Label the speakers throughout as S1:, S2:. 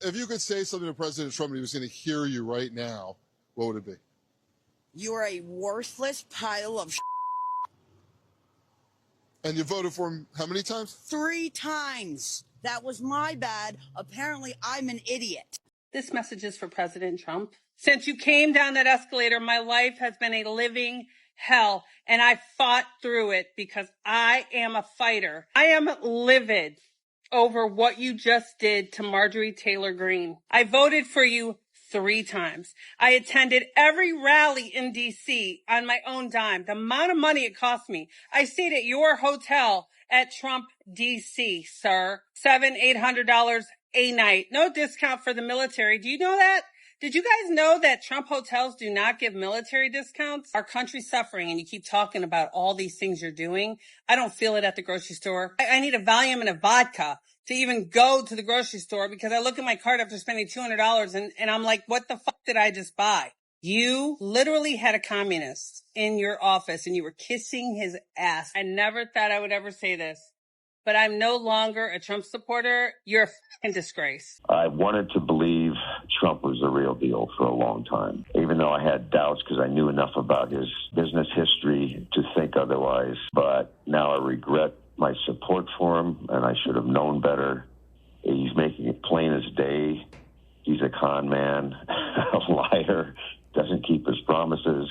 S1: If you could say something to President Trump and he was going to hear you right now, what would it be?
S2: You're a worthless pile of
S1: And you voted for him how many times?
S2: 3 times. That was my bad. Apparently, I'm an idiot.
S3: This message is for President Trump. Since you came down that escalator, my life has been a living hell, and I fought through it because I am a fighter. I am livid over what you just did to Marjorie Taylor Greene. I voted for you 3 times. I attended every rally in DC on my own dime. The amount of money it cost me. I stayed at your hotel at Trump DC, sir. $700-800 a night. No discount for the military. Do you know that? Did you guys know that Trump hotels do not give military discounts? Our country's suffering and you keep talking about all these things you're doing. I don't feel it at the grocery store. I need a Valium and a vodka to even go to the grocery store because I look at my card after spending $200 and I'm like, what the fuck did I just buy? You literally had a communist in your office and you were kissing his ass. I never thought I would ever say this, but I'm no longer a Trump supporter. You're a fucking disgrace.
S4: I wanted to believe Trump was the real deal for a long time, even though I had doubts because I knew enough about his business history to think otherwise. But now I regret my support for him, and I should have known better. He's making it plain as day. He's a con man, a liar, doesn't keep his promises.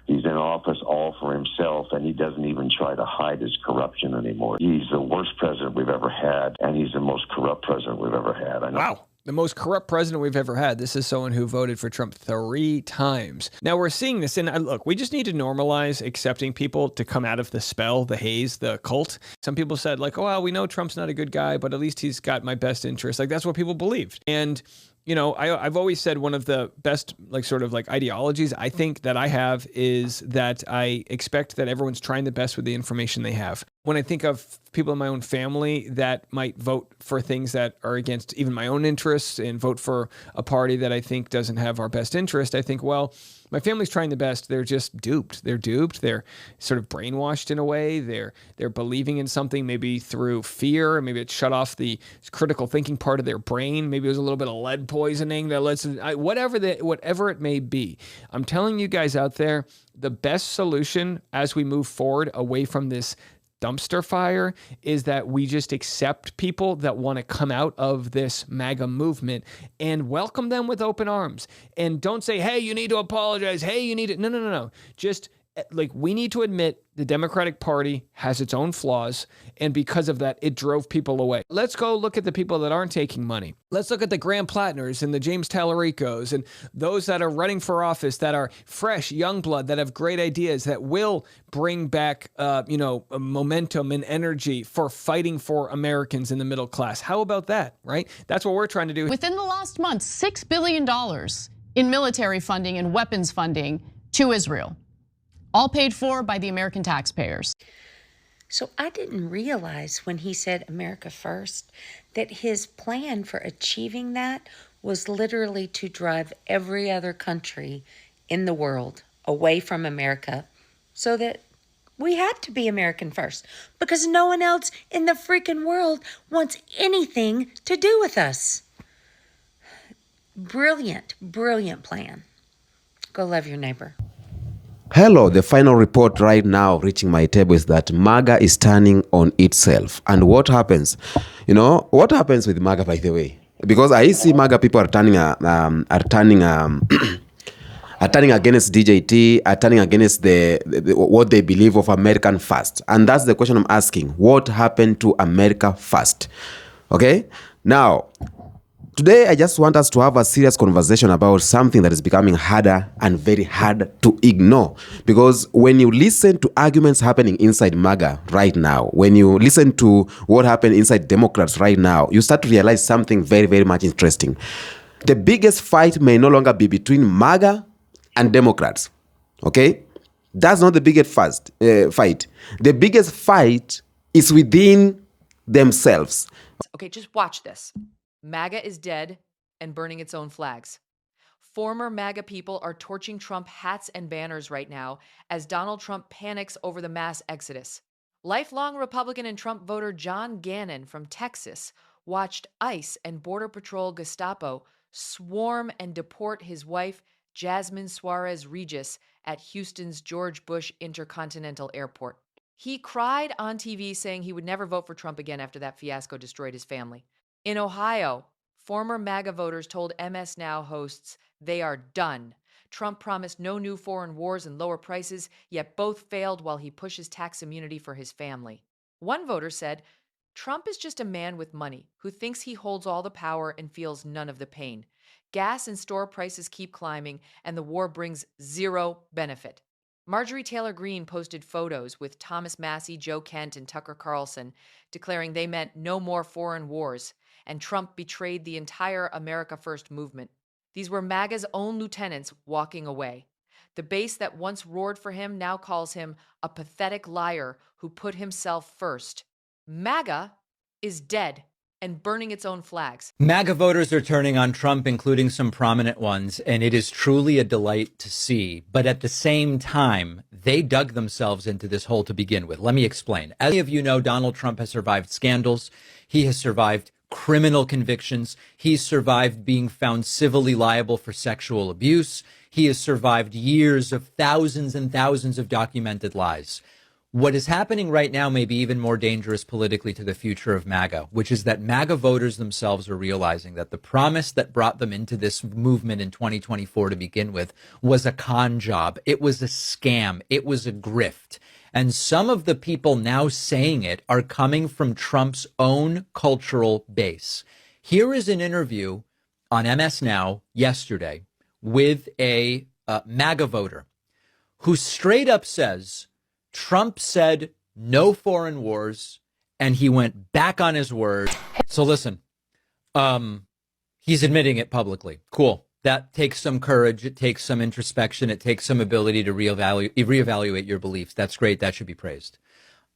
S4: He's in office all for himself, and he doesn't even try to hide his corruption anymore. He's the worst president we've ever had, and he's the most corrupt president we've ever had. I know.
S5: Wow. The most corrupt president we've ever had. This is someone who voted for Trump 3 times. Now we're seeing this, and look, we just need to normalize accepting people to come out of the spell, the haze, the cult. Some people said like, oh, well, we know Trump's not a good guy, but at least he's got my best interest. Like that's what people believed. And you know, I've always said one of the best, like, sort of like ideologies I think that I have is that I expect that everyone's trying the best with the information they have. When I think of people in my own family that might vote for things that are against even my own interests and vote for a party that I think doesn't have our best interest, I think, well, my family's trying the best. They're just duped. They're duped. They're sort of brainwashed in a way. They're believing in something maybe through fear. Maybe it shut off the critical thinking part of their brain. Maybe it was a little bit of lead poisoning that lets whatever it may be. I'm telling you guys out there, the best solution as we move forward away from this dumpster fire is that we just accept people that want to come out of this MAGA movement and welcome them with open arms. And don't say, hey, you need to apologize. Hey, you need to. No. Just like we need to admit the Democratic Party has its own flaws. And because of that, it drove people away. Let's go look at the people that aren't taking money. Let's look at the Graham Plattners and the James Tallaricos and those that are running for office that are fresh, young blood, that have great ideas, that will bring back, momentum and energy for fighting for Americans in the middle class. How about that, right? That's what we're trying to do.
S6: Within the last month, $6 billion in military funding and weapons funding to Israel, all paid for by the American taxpayers.
S7: So I didn't realize when he said America first that his plan for achieving that was literally to drive every other country in the world away from America so that we had to be American first because no one else in the freaking world wants anything to do with us. Brilliant, brilliant plan. Go love your neighbor.
S8: Hello, the final report right now reaching my table is that MAGA is turning on itself. And what happens? You know, what happens with MAGA, by the way? Because I see MAGA people are turning against DJT, are turning against the what they believe of American First. And that's the question I'm asking. What happened to America First? Okay? Now, today, I just want us to have a serious conversation about something that is becoming harder and very hard to ignore. Because when you listen to arguments happening inside MAGA right now, when you listen to what happened inside Democrats right now, you start to realize something very, very much interesting. The biggest fight may no longer be between MAGA and Democrats. Okay? That's not the biggest fight. The biggest fight is within themselves.
S9: Okay, just watch this. MAGA is dead and burning its own flags. Former MAGA people are torching Trump hats and banners right now as Donald Trump panics over the mass exodus. Lifelong Republican and Trump voter John Gannon from Texas watched ICE and Border Patrol Gestapo swarm and deport his wife, Jasmine Suarez Regis, at Houston's George Bush Intercontinental Airport. He cried on TV saying he would never vote for Trump again after that fiasco destroyed his family. In Ohio, former MAGA voters told MS Now hosts they are done. Trump promised no new foreign wars and lower prices, yet both failed while he pushes tax immunity for his family. One voter said, Trump is just a man with money who thinks he holds all the power and feels none of the pain. Gas and store prices keep climbing, and the war brings zero benefit. Marjorie Taylor Greene posted photos with Thomas Massie, Joe Kent, and Tucker Carlson, declaring they meant no more foreign wars, and Trump betrayed the entire America First movement. These were MAGA's own lieutenants walking away. The base that once roared for him now calls him a pathetic liar who put himself first. MAGA is dead and burning its own flags.
S10: MAGA voters are turning on Trump, including some prominent ones, and it is truly a delight to see. But at the same time, they dug themselves into this hole to begin with. Let me explain. As many of you know, Donald Trump has survived scandals. He has survived criminal convictions. He's survived being found civilly liable for sexual abuse. He has survived years of thousands and thousands of documented lies. What is happening right now may be even more dangerous politically to the future of MAGA, which is that MAGA voters themselves are realizing that the promise that brought them into this movement in 2024 to begin with was a con job. It was a scam. It was a grift. And some of the people now saying it are coming from Trump's own cultural base. Here is an interview on MS Now yesterday with a MAGA voter who straight up says Trump said no foreign wars and he went back on his word. So listen, he's admitting it publicly. Cool. That takes some courage. It takes some introspection. It takes some ability to reevaluate your beliefs. That's great. That should be praised.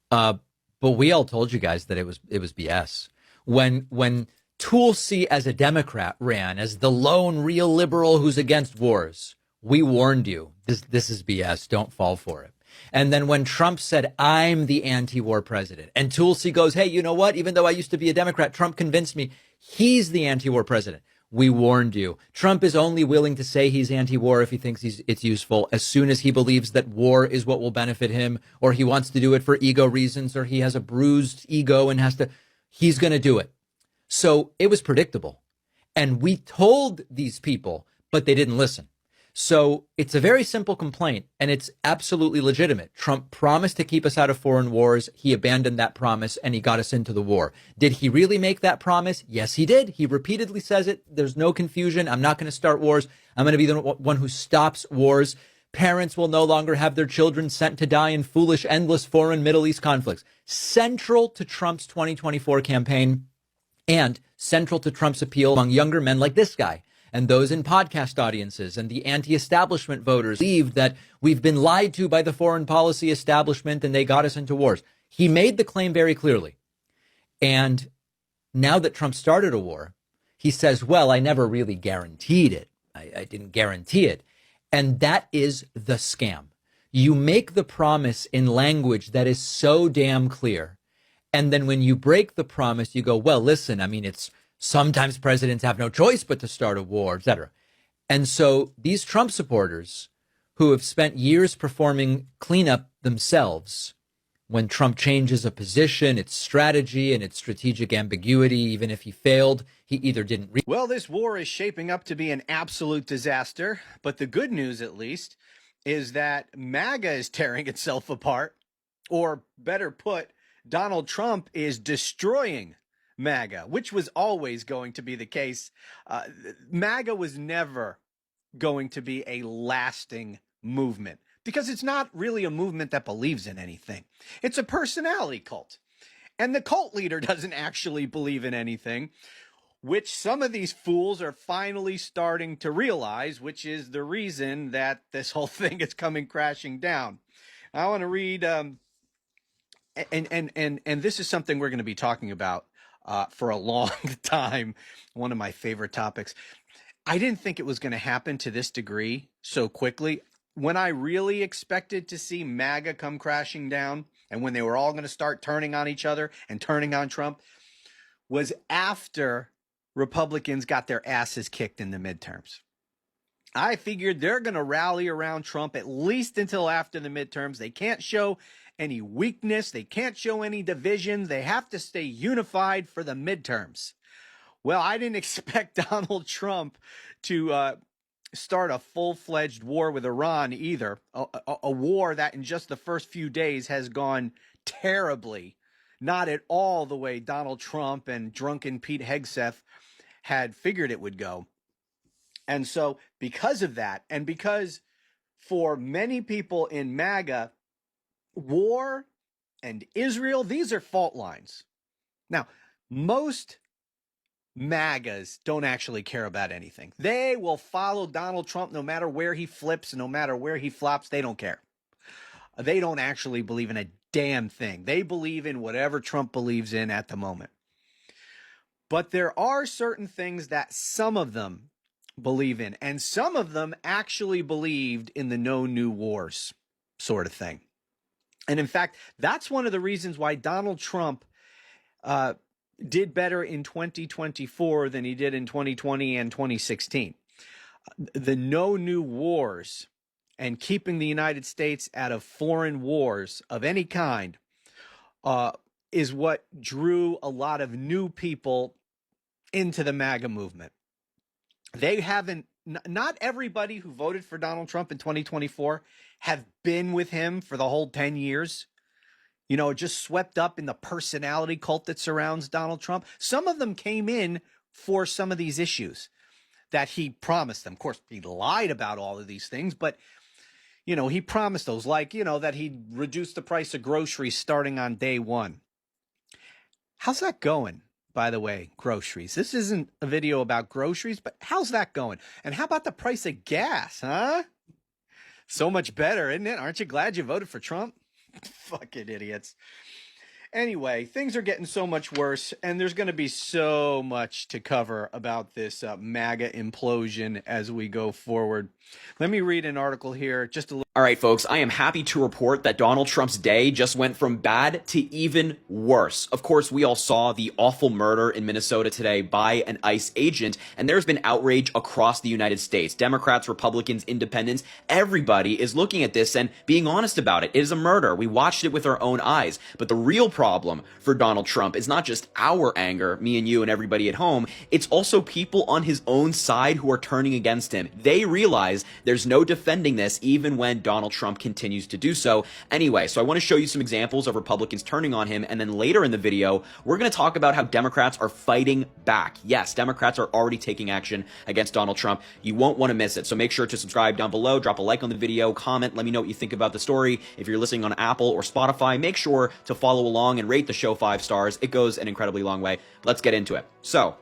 S10: But we all told you guys that it was BS. When Tulsi as a Democrat ran as the lone real liberal who's against wars, we warned you. This is BS. Don't fall for it. And then when Trump said, I'm the anti-war president, and Tulsi goes, hey, you know what? Even though I used to be a Democrat, Trump convinced me he's the anti-war president. We warned you. Trump is only willing to say he's anti-war if he thinks it's useful. As soon as he believes that war is what will benefit him, or he wants to do it for ego reasons, or he has a bruised ego and he's going to do it. So it was predictable. And we told these people, but they didn't listen. So it's a very simple complaint, and it's absolutely legitimate. Trump promised to keep us out of foreign wars. He abandoned that promise, and he got us into the war. Did he really make that promise? Yes, he did. He repeatedly says it. There's no confusion. I'm not going to start wars. I'm going to be the one who stops wars. Parents will no longer have their children sent to die in foolish, endless foreign Middle East conflicts. Central to Trump's 2024 campaign and central to Trump's appeal among younger men like this guy. And those in podcast audiences and the anti-establishment voters believed that we've been lied to by the foreign policy establishment and they got us into wars. He made the claim very clearly. And now that Trump started a war, he says, well, I never really guaranteed it. I didn't guarantee it. And that is the scam. You make the promise in language that is so damn clear. And then when you break the promise, you go, well, listen, I mean, sometimes presidents have no choice but to start a war, etc. And so these Trump supporters who have spent years performing cleanup themselves, when Trump changes a position, its strategy and its strategic ambiguity, even if he failed, he either didn't read.
S11: Well, this war is shaping up to be an absolute disaster. But the good news, at least, is that MAGA is tearing itself apart. Or better put, Donald Trump is destroying MAGA, which was always going to be the case. MAGA was never going to be a lasting movement because it's not really a movement that believes in anything. It's a personality cult. And the cult leader doesn't actually believe in anything, which some of these fools are finally starting to realize, which is the reason that this whole thing is coming crashing down. I want to read, and this is something we're going to be talking about for a long time. One of my favorite topics. I didn't think it was going to happen to this degree so quickly. When I really expected to see MAGA come crashing down and when they were all going to start turning on each other and turning on Trump was after Republicans got their asses kicked in the midterms. I figured they're going to rally around Trump at least until after the midterms. They can't show any weakness. They can't show any division. They have to stay unified for the midterms. Well, I didn't expect Donald Trump to start a full-fledged war with Iran either. A war that in just the first few days has gone terribly. Not at all the way Donald Trump and drunken Pete Hegseth had figured it would go. And so because of that, and because for many people in MAGA, war and Israel, these are fault lines. Now, most MAGAs don't actually care about anything. They will follow Donald Trump no matter where he flips, no matter where he flops. They don't care. They don't actually believe in a damn thing. They believe in whatever Trump believes in at the moment. But there are certain things that some of them believe in, and some of them actually believed in the no new wars sort of thing. And in fact, that's one of the reasons why Donald Trump did better in 2024 than he did in 2020 and 2016. The no new wars and keeping the United States out of foreign wars of any kind is what drew a lot of new people into the MAGA movement. They haven't, not everybody who voted for Donald Trump in 2024 have been with him for the whole 10 years. You know, just swept up in the personality cult that surrounds Donald Trump. Some of them came in for some of these issues that he promised them. Of course, he lied about all of these things, but, you know, he promised those, like, you know, that he'd reduce the price of groceries starting on day one. How's that going? By the way, groceries. This isn't a video about groceries, but how's that going? And how about the price of gas, huh? So much better, isn't it? Aren't you glad you voted for Trump? Fucking idiots. Anyway, things are getting so much worse, and there's going to be so much to cover about this MAGA implosion as we go forward. Let me read an article here just a little.
S12: All right, folks, I am happy to report that Donald Trump's day just went from bad to even worse. Of course, we all saw the awful murder in Minnesota today by an ICE agent, and there's been outrage across the United States. Democrats, Republicans, independents, everybody is looking at this and being honest about it. It is a murder. We watched it with our own eyes. But the real problem for Donald Trump is not just our anger, me and you and everybody at home. It's also people on his own side who are turning against him. They realize there's no defending this, even when Donald Trump continues to do so. Anyway, so I want to show you some examples of Republicans turning on him, and then later in the video, we're going to talk about how Democrats are fighting back. Yes, Democrats are already taking action against Donald Trump. You won't want to miss it. So make sure to subscribe down below, drop a like on the video, comment, let me know what you think about the story. If you're listening on Apple or Spotify, make sure to follow along and rate the show 5 stars. It goes an incredibly long way. Let's get into it. So,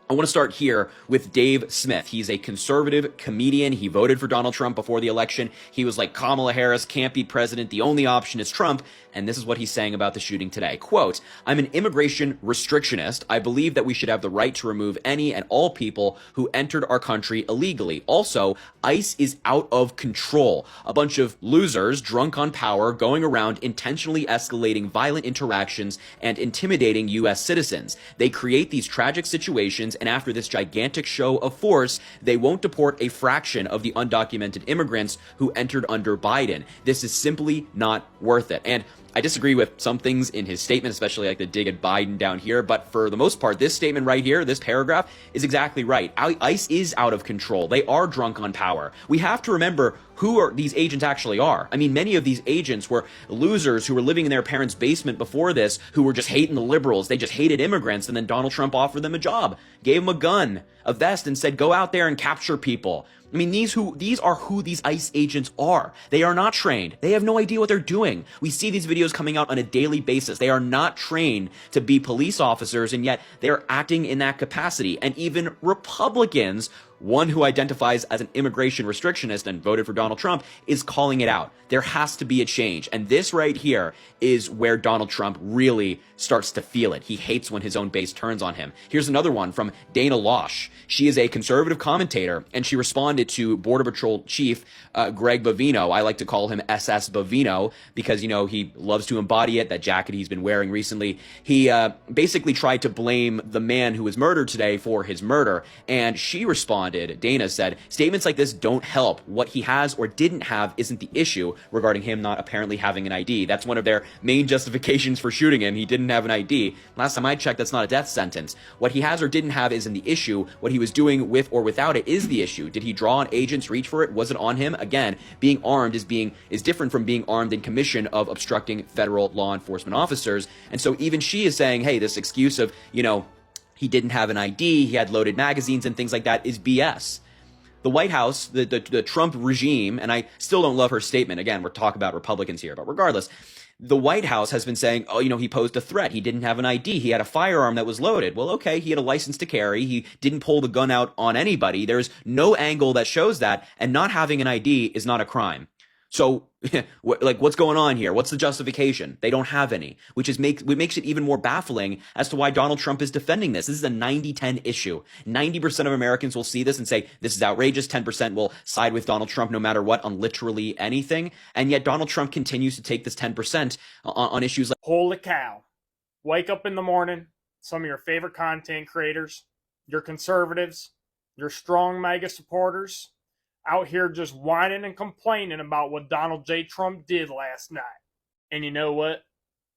S12: I want to start here with Dave Smith. He's a conservative comedian. He voted for Donald Trump before the election. He was like, Kamala Harris can't be president. The only option is Trump. And this is what he's saying about the shooting today. Quote, I'm an immigration restrictionist. I believe that we should have the right to remove any and all people who entered our country illegally. Also, ICE is out of control. A bunch of losers drunk on power going around intentionally escalating violent interactions and intimidating U.S. citizens. They create these tragic situations, and after this gigantic show of force, they won't deport a fraction of the undocumented immigrants who entered under Biden. This is simply not worth it. And I disagree with some things in his statement, especially like the dig at Biden down here, but for the most part, this statement right here, this paragraph, is exactly right. ICE is out of control. They are drunk on power. We have to remember who these agents actually are. I mean, many of these agents were losers who were living in their parents' basement before this, who were just hating the liberals. They just hated immigrants, and then Donald Trump offered them a job, gave them a gun, a vest, and said, go out there and capture people. I mean, these are who these ICE agents are. They are not trained. They have no idea what they're doing. We see these videos coming out on a daily basis. They are not trained to be police officers, and yet they are acting in that capacity. And even Republicans one who identifies as an immigration restrictionist and voted for Donald Trump, is calling it out. There has to be a change. And this right here is where Donald Trump really starts to feel it. He hates when his own base turns on him. Here's another one from Dana Loesch. She is a conservative commentator, and she responded to Border Patrol Chief Greg Bovino. I like to call him SS Bovino because, he loves to embody it, that jacket he's been wearing recently. He basically tried to blame the man who was murdered today for his murder, and she responded, Dana said, statements like this don't help. What he has or didn't have isn't the issue regarding him not apparently having an ID. That's one of their main justifications for shooting him. He didn't have an ID. Last time I checked, that's not a death sentence. What he has or didn't have isn't the issue. What he was doing with or without it is the issue. Did he draw on agents, reach for it? Was it on him? Again, being armed is different from being armed in commission of obstructing federal law enforcement officers. And so even she is saying, hey, this excuse of, he didn't have an ID, he had loaded magazines and things like that is BS. The White House, the Trump regime, and I still don't love her statement. Again, we're talking about Republicans here, but regardless, the White House has been saying, oh, he posed a threat. He didn't have an ID. He had a firearm that was loaded. Well, okay, he had a license to carry. He didn't pull the gun out on anybody. There's no angle that shows that, and not having an ID is not a crime. So, what's going on here? What's the justification? They don't have any, which makes it even more baffling as to why Donald Trump is defending this. This is a 90-10 issue. 90% of Americans will see this and say, this is outrageous. 10% will side with Donald Trump no matter what on literally anything. And yet Donald Trump continues to take this 10% on issues like...
S13: Holy cow. Wake up in the morning, some of your favorite content creators, your conservatives, your strong MAGA supporters, out here just whining and complaining about what Donald J. Trump did last night. And you know what?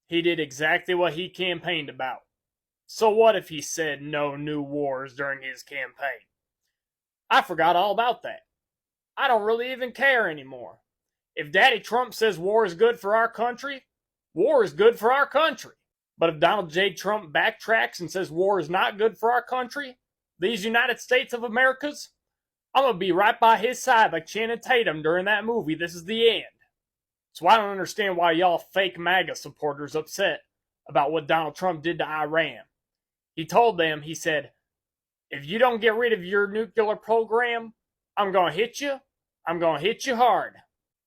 S13: He did exactly what he campaigned about. So what if he said no new wars during his campaign? I forgot all about that. I don't really even care anymore. If Daddy Trump says war is good for our country, war is good for our country. But if Donald J. Trump backtracks and says war is not good for our country, these United States of America's, I'm going to be right by his side like Channing Tatum during that movie, This Is the End. So I don't understand why y'all fake MAGA supporters upset about what Donald Trump did to Iran. He told them, he said, if you don't get rid of your nuclear program, I'm going to hit you. I'm going to hit you hard.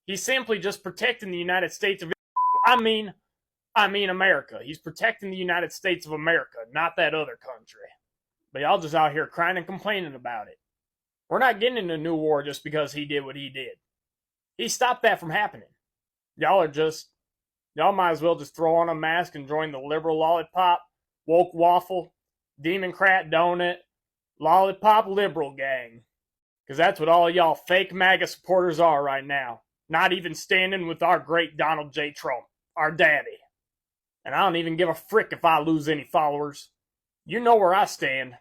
S13: He's simply just protecting the United States of I mean America. He's protecting the United States of America, not that other country. But y'all just out here crying and complaining about it. We're not getting into a new war just because he did what he did. He stopped that from happening. Y'all might as well just throw on a mask and join the liberal lollipop, woke waffle, democrat donut, lollipop liberal gang. Because that's what all y'all fake MAGA supporters are right now. Not even standing with our great Donald J. Trump, our daddy. And I don't even give a frick if I lose any followers. You know where I stand.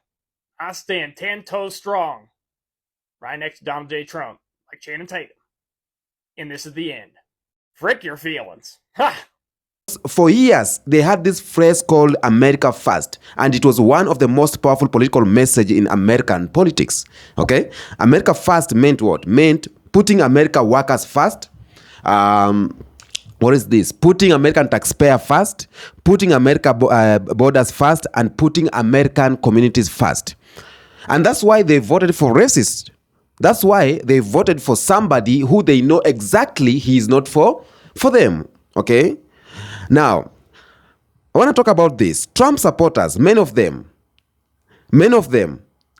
S13: I stand 10 toes strong. Right next to Donald J. Trump, like Channing Tatum. And this is the end. Frick your feelings. Ha!
S8: For years, they had this phrase called America First, and it was one of the most powerful political messages in American politics. Okay? America First meant what? Meant putting America workers first. What is this? Putting American taxpayer first, putting America borders first, and putting American communities first. And that's why they voted for racists. That's why they voted for somebody who they know exactly he is not for them. Okay? Now, I want to talk about this. Trump supporters, many of them,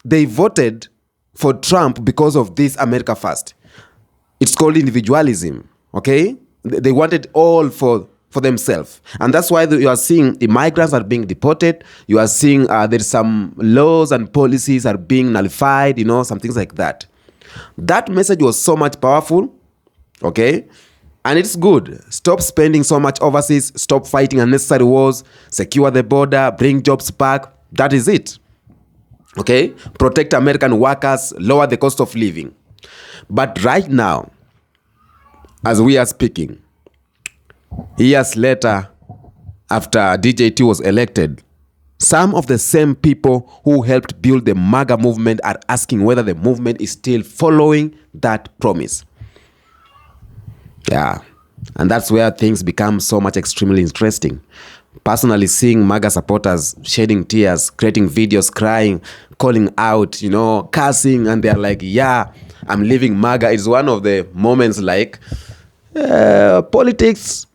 S8: they voted for Trump because of this America First. It's called individualism. Okay? They wanted all for themselves. And that's why you are seeing immigrants are being deported. You are seeing there's some laws and policies are being nullified, some things like that. That message was so much powerful, okay? And it's good. Stop spending so much overseas. Stop fighting unnecessary wars. Secure the border. Bring jobs back. That is it, okay? Protect American workers. Lower the cost of living. But right now, as we are speaking, years later, after DJT was elected, some of the same people who helped build the MAGA movement are asking whether the movement is still following that promise. Yeah, and that's where things become so much extremely interesting. personally seeing MAGA supporters shedding tears, creating videos, crying, calling out, cursing, and they're like, yeah, I'm leaving MAGA. It's one of the moments like politics.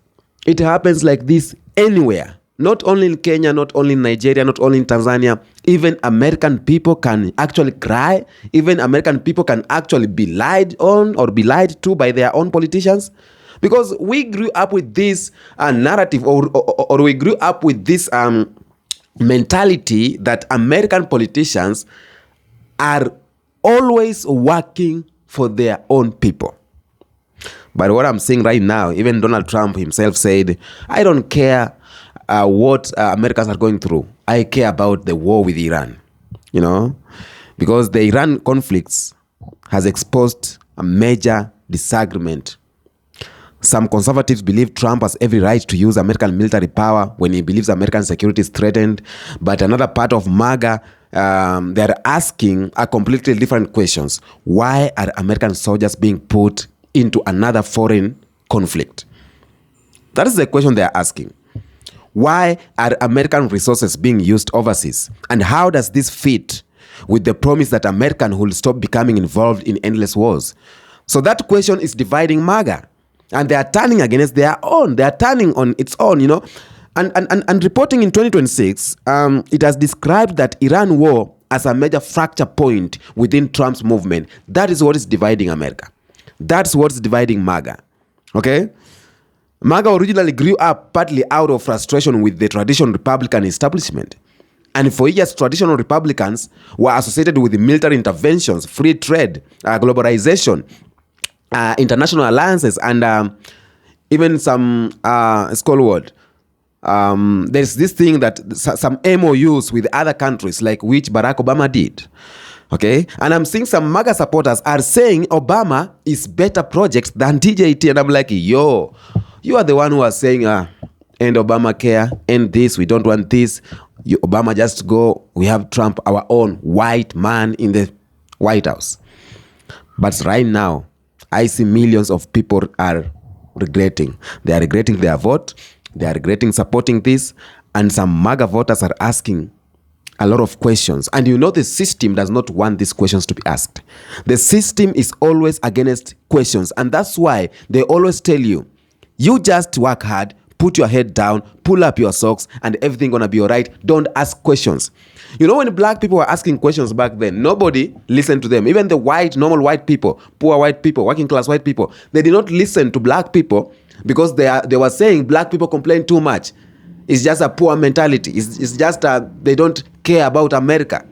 S8: It happens like this anywhere. Not only in Kenya, not only in Nigeria, not only in Tanzania. Even American people can actually cry. Even American people can actually be lied on or be lied to by their own politicians. Because we grew up with this narrative or we grew up with this mentality that American politicians are always working for their own people. But what I'm saying right now, even Donald Trump himself said, I don't care what Americans are going through. I care about the war with Iran, because the Iran conflicts has exposed a major disagreement. Some conservatives believe Trump has every right to use American military power when he believes American security is threatened. But another part of MAGA, they're asking a completely different questions. Why are American soldiers being put into another foreign conflict? That is the question they're asking. Why are American resources being used overseas? And how does this fit with the promise that Americans will stop becoming involved in endless wars? So that question is dividing MAGA. And they are turning against their own. They are turning on its own, And reporting in 2026, it has described that Iran war as a major fracture point within Trump's movement. That is what is dividing America. That's what's dividing MAGA. Okay? MAGA originally grew up partly out of frustration with the traditional Republican establishment. And for years, traditional Republicans were associated with military interventions, free trade, globalization, international alliances, and even some, it's called what? There's this thing that some MOUs with other countries, like which Barack Obama did. Okay? And I'm seeing some MAGA supporters are saying Obama is better projects than DJT. And I'm like, yo, you are the one who are saying, end Obamacare, end this, we don't want this. Obama just go, we have Trump, our own white man in the White House. But right now, I see millions of people are regretting. They are regretting their vote. They are regretting supporting this. And some MAGA voters are asking a lot of questions. And the system does not want these questions to be asked. The system is always against questions. And that's why they always tell you, you just work hard, put your head down, pull up your socks, and everything gonna be all right. Don't ask questions. When black people were asking questions back then, nobody listened to them. Even the normal white people, poor white people, working class white people, they did not listen to black people because they were saying black people complain too much. It's just a poor mentality. It's just they don't care about America.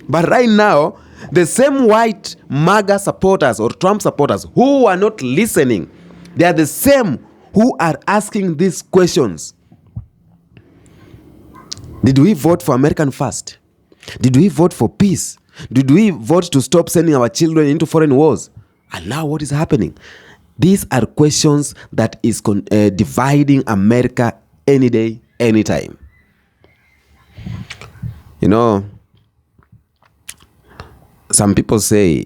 S8: But right now, the same white MAGA supporters or Trump supporters who are not listening, they are the same who are asking these questions. Did we vote for American first? Did we vote for peace? Did we vote to stop sending our children into foreign wars? And now what is happening? These are questions that is dividing America any day, anytime. Some people say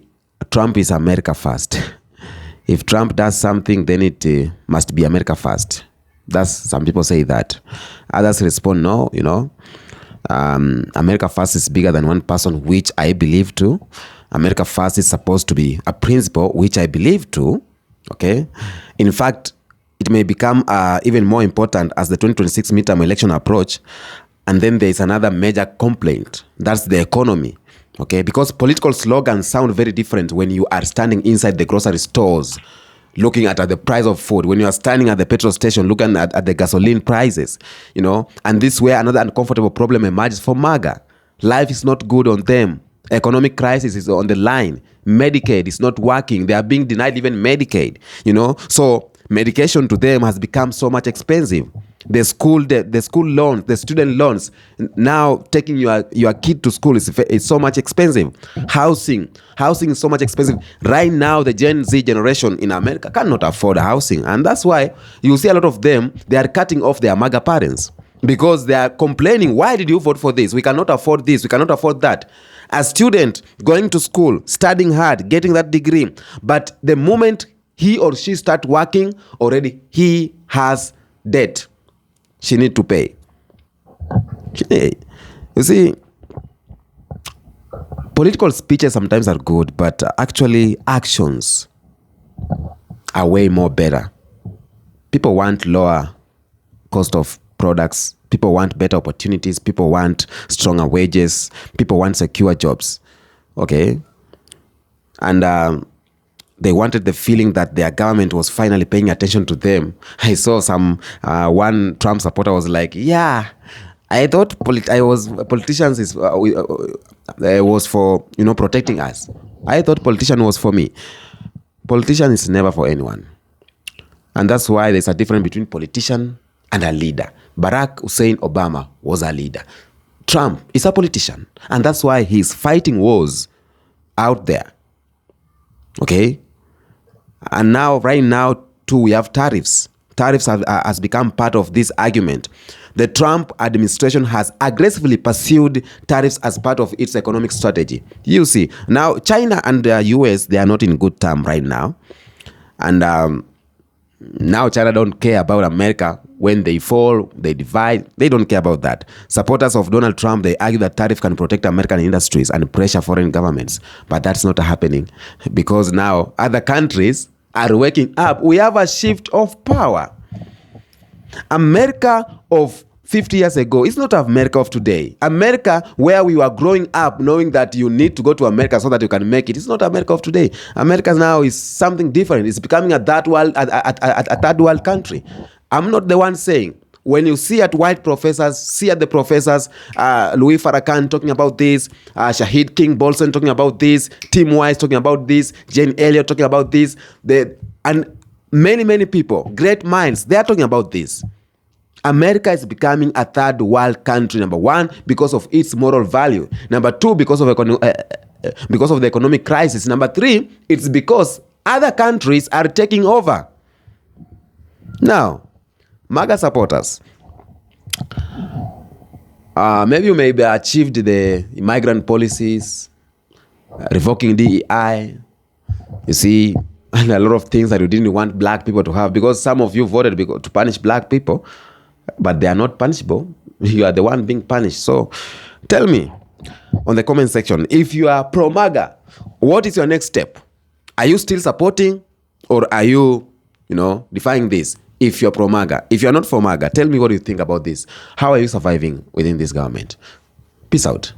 S8: Trump is America first. If Trump does something, then it must be America first. Some people say that. Others respond, no, America first is bigger than one person, which I believe too. America first is supposed to be a principle, which I believe too. Okay. In fact, it may become even more important as the 2026 midterm election approach. And then there is another major complaint. That's the economy. Okay, because political slogans sound very different when you are standing inside the grocery stores looking at the price of food, when you are standing at the petrol station looking at the gasoline prices, and this is where another uncomfortable problem emerges for MAGA. Life is not good on them. Economic crisis is on the line. Medicaid is not working. They are being denied even Medicaid, So medication to them has become so much expensive. The school loans, the student loans, now taking your kid to school is so much expensive. Housing is so much expensive. Right now, the Gen Z generation in America cannot afford housing. And that's why you see a lot of them, they are cutting off their MAGA parents because they are complaining, why did you vote for this? We cannot afford this. We cannot afford that. A student going to school, studying hard, getting that degree. But the moment he or she start working, already he has debt she need to pay. You see, political speeches sometimes are good, but actually actions are way more better. People want lower cost of products. People want better opportunities. People want stronger wages. People want secure jobs. Okay? And they wanted the feeling that their government was finally paying attention to them. I saw one Trump supporter was like, yeah, I thought politicians was for, protecting us. I thought politician was for me. Politician is never for anyone. And that's why there's a difference between politician and a leader. Barack Hussein Obama was a leader. Trump is a politician. And that's why he's fighting wars out there. Okay? And now, right now, too, we have tariffs. Tariffs has become part of this argument. The Trump administration has aggressively pursued tariffs as part of its economic strategy. You see, now China and the US, they are not in good terms right now. And now China don't care about America. When they fall, they divide. They don't care about that. Supporters of Donald Trump, they argue that tariff can protect American industries and pressure foreign governments. But that's not happening because now other countries are waking up. We have a shift of power. America of 50 years ago, it's not America of today. America where we were growing up knowing that you need to go to America so that you can make it. It's not America of today. America now is something different. It's becoming a third world country. I'm not the one saying. When you see at the professors, Louis Farrakhan talking about this, Shahid King Bolson talking about this, Tim Wise talking about this, Jane Elliott talking about this, and many people, great minds, they are talking about this. America is becoming a third world country. Number one, because of its moral value. Number two, because of the economic crisis. Number three, it's because other countries are taking over. Now, MAGA supporters, maybe you may have achieved the immigrant policies, revoking DEI, you see, and a lot of things that you didn't want black people to have, because some of you voted to punish black people, but they are not punishable. You are the one being punished. So tell me on the comment section, if you are pro-MAGA, what is your next step? Are you still supporting, or are you, defying this? If you're pro-MAGA, if you're not for MAGA, tell me what you think about this. How are you surviving within this government? Peace out.